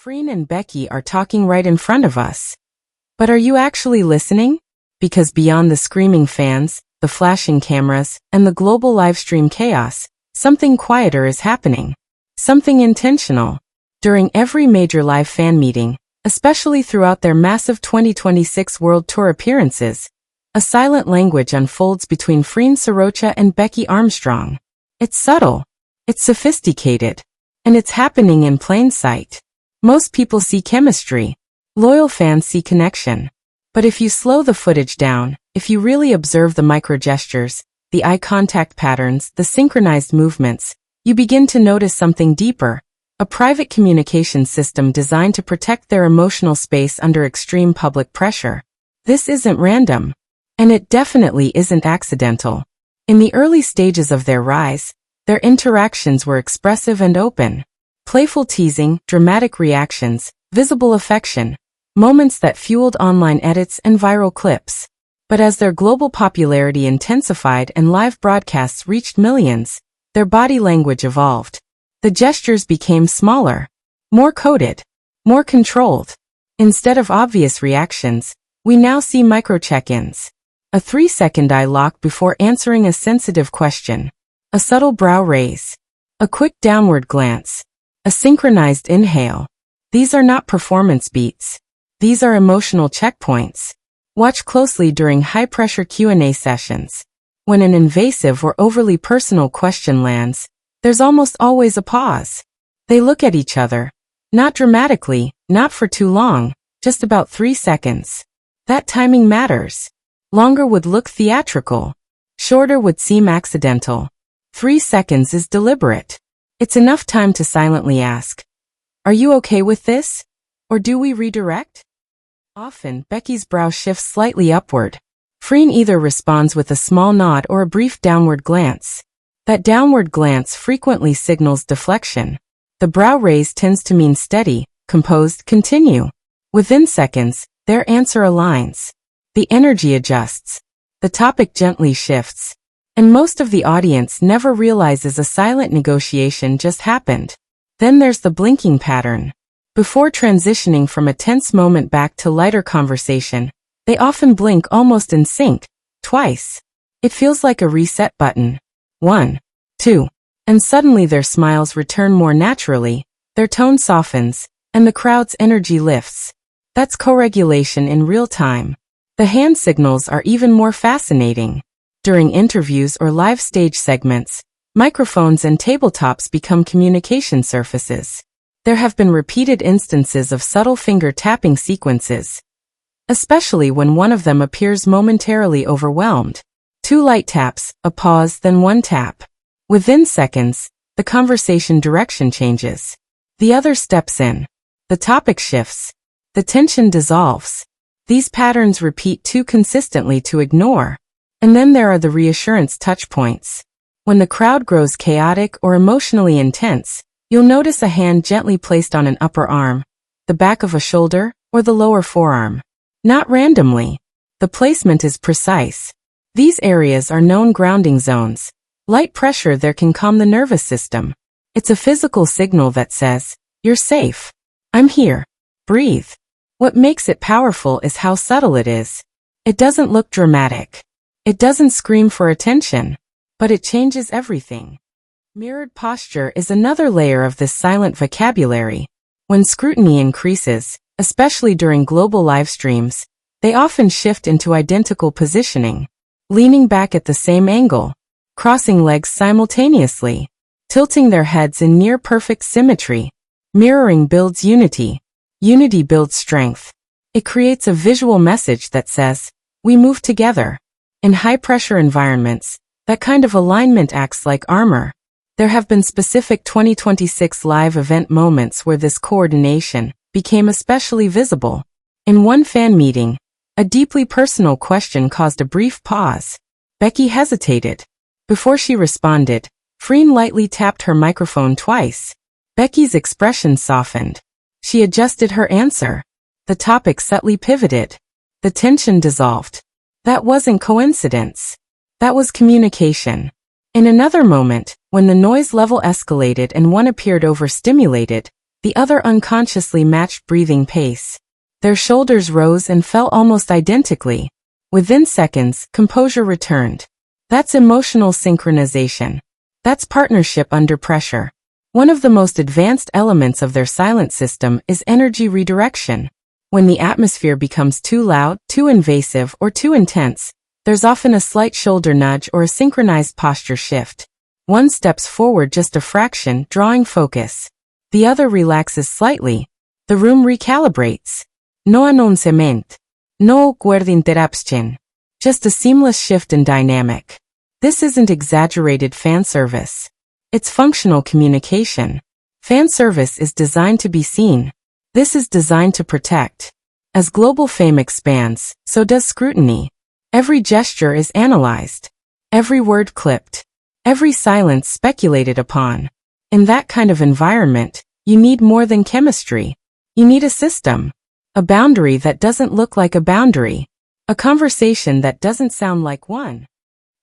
Freen and Becky are talking right in front of us. But are you actually listening? Because beyond the screaming fans, the flashing cameras, and the global livestream chaos, something quieter is happening. Something intentional. During every major live fan meeting, especially throughout their massive 2026 World Tour appearances, a silent language unfolds between Freen Sarocha and Becky Armstrong. It's subtle, it's sophisticated, and it's happening in plain sight. Most people see chemistry. Loyal fans see connection. But if you slow the footage down, if you really observe the micro-gestures, the eye contact patterns, the synchronized movements, you begin to notice something deeper. A private communication system designed to protect their emotional space under extreme public pressure. This isn't random. And it definitely isn't accidental. In the early stages of their rise, their interactions were expressive and open. Playful teasing, dramatic reactions, visible affection, moments that fueled online edits and viral clips. But as their global popularity intensified and live broadcasts reached millions, their body language evolved. The gestures became smaller, more coded, more controlled. Instead of obvious reactions, we now see microcheckins. A 3-second eye lock before answering a sensitive question. A subtle brow raise. A quick downward glance. A synchronized inhale. These are not performance beats. These are emotional checkpoints. Watch closely during high-pressure Q&A sessions. When an invasive or overly personal question lands, there's almost always a pause. They look at each other. Not dramatically, not for too long, just about 3 seconds. That timing matters. Longer would look theatrical. Shorter would seem accidental. 3 seconds is deliberate. It's enough time to silently ask, "Are you okay with this? Or do we redirect?" Often, Becky's brow shifts slightly upward. Freen either responds with a small nod or a brief downward glance. That downward glance frequently signals deflection. The brow raise tends to mean steady, composed, continue. Within seconds, their answer aligns. The energy adjusts. The topic gently shifts. And most of the audience never realizes a silent negotiation just happened. Then there's the blinking pattern. Before transitioning from a tense moment back to lighter conversation, they often blink almost in sync, twice. It feels like a reset button. 1, 2. And suddenly their smiles return more naturally, their tone softens, and the crowd's energy lifts. That's co-regulation in real time. The hand signals are even more fascinating. During interviews or live stage segments, microphones and tabletops become communication surfaces. There have been repeated instances of subtle finger tapping sequences, especially when one of them appears momentarily overwhelmed. 2 light taps, a pause, then 1 tap. Within seconds, the conversation direction changes. The other steps in. The topic shifts. The tension dissolves. These patterns repeat too consistently to ignore. And then there are the reassurance touch points. When the crowd grows chaotic or emotionally intense, you'll notice a hand gently placed on an upper arm, the back of a shoulder, or the lower forearm. Not randomly. The placement is precise. These areas are known grounding zones. Light pressure there can calm the nervous system. It's a physical signal that says, "You're safe. I'm here. Breathe." What makes it powerful is how subtle it is. It doesn't look dramatic. It doesn't scream for attention. But it changes everything. Mirrored posture is another layer of this silent vocabulary. When scrutiny increases, especially during global live streams, they often shift into identical positioning. Leaning back at the same angle, crossing legs simultaneously, tilting their heads in near-perfect symmetry. Mirroring builds unity. Unity builds strength. It creates a visual message that says, "We move together." In high-pressure environments, that kind of alignment acts like armor. There have been specific 2026 live event moments where this coordination became especially visible. In one fan meeting, a deeply personal question caused a brief pause. Becky hesitated. Before she responded, Freen lightly tapped her microphone twice. Becky's expression softened. She adjusted her answer. The topic subtly pivoted. The tension dissolved. That wasn't coincidence. That was communication. In another moment, when the noise level escalated and one appeared overstimulated, the other unconsciously matched breathing pace. Their shoulders rose and fell almost identically. Within seconds, composure returned. That's emotional synchronization. That's partnership under pressure. One of the most advanced elements of their silent system is energy redirection. When the atmosphere becomes too loud, too invasive, or too intense, there's often a slight shoulder nudge or a synchronized posture shift. One steps forward just a fraction, drawing focus. The other relaxes slightly. The room recalibrates. No announcement. No awkward interruption. Just a seamless shift in dynamic. This isn't exaggerated fan service. It's functional communication. Fan service is designed to be seen. This is designed to protect. As global fame expands, so does scrutiny. Every gesture is analyzed. Every word clipped. Every silence speculated upon. In that kind of environment, you need more than chemistry. You need a system. A boundary that doesn't look like a boundary. A conversation that doesn't sound like one.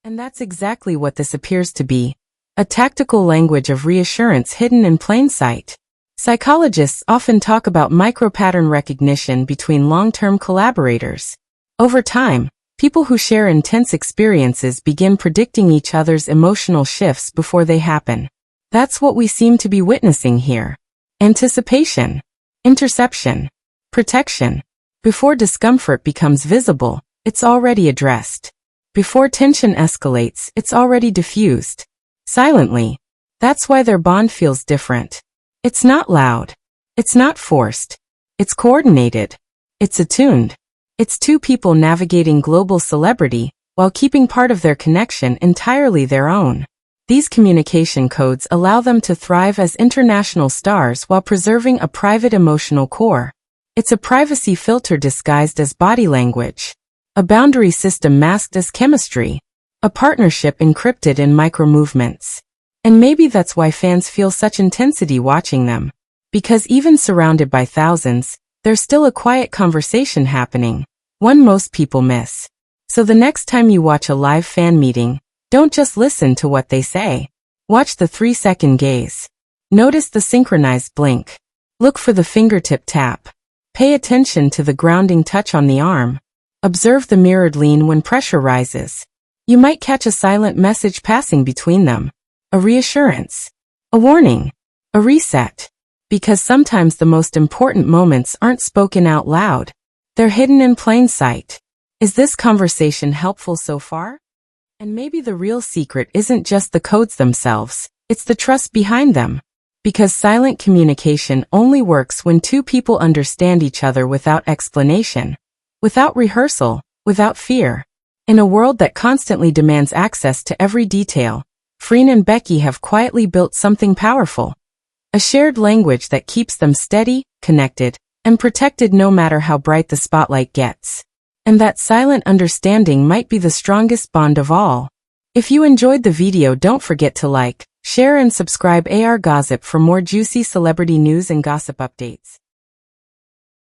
And that's exactly what this appears to be. A tactical language of reassurance hidden in plain sight. Psychologists often talk about micropattern recognition between long-term collaborators. Over time, people who share intense experiences begin predicting each other's emotional shifts before they happen. That's what we seem to be witnessing here. Anticipation. Interception. Protection. Before discomfort becomes visible, it's already addressed. Before tension escalates, it's already diffused. Silently. That's why their bond feels different. It's not loud. It's not forced. It's coordinated. It's attuned. It's two people navigating global celebrity while keeping part of their connection entirely their own. These communication codes allow them to thrive as international stars while preserving a private emotional core. It's a privacy filter disguised as body language. A boundary system masked as chemistry. A partnership encrypted in micro-movements. And maybe that's why fans feel such intensity watching them. Because even surrounded by thousands, there's still a quiet conversation happening, one most people miss. So the next time you watch a live fan meeting, don't just listen to what they say. Watch the 3-second gaze. Notice the synchronized blink. Look for the fingertip tap. Pay attention to the grounding touch on the arm. Observe the mirrored lean when pressure rises. You might catch a silent message passing between them. A reassurance. A warning. A reset. Because sometimes the most important moments aren't spoken out loud. They're hidden in plain sight. Is this conversation helpful so far? And maybe the real secret isn't just the codes themselves, it's the trust behind them. Because silent communication only works when two people understand each other without explanation, without rehearsal, without fear. In a world that constantly demands access to every detail, Freen and Becky have quietly built something powerful. A shared language that keeps them steady, connected, and protected no matter how bright the spotlight gets. And that silent understanding might be the strongest bond of all. If you enjoyed the video, don't forget to like, share and subscribe AR Gossip for more juicy celebrity news and gossip updates.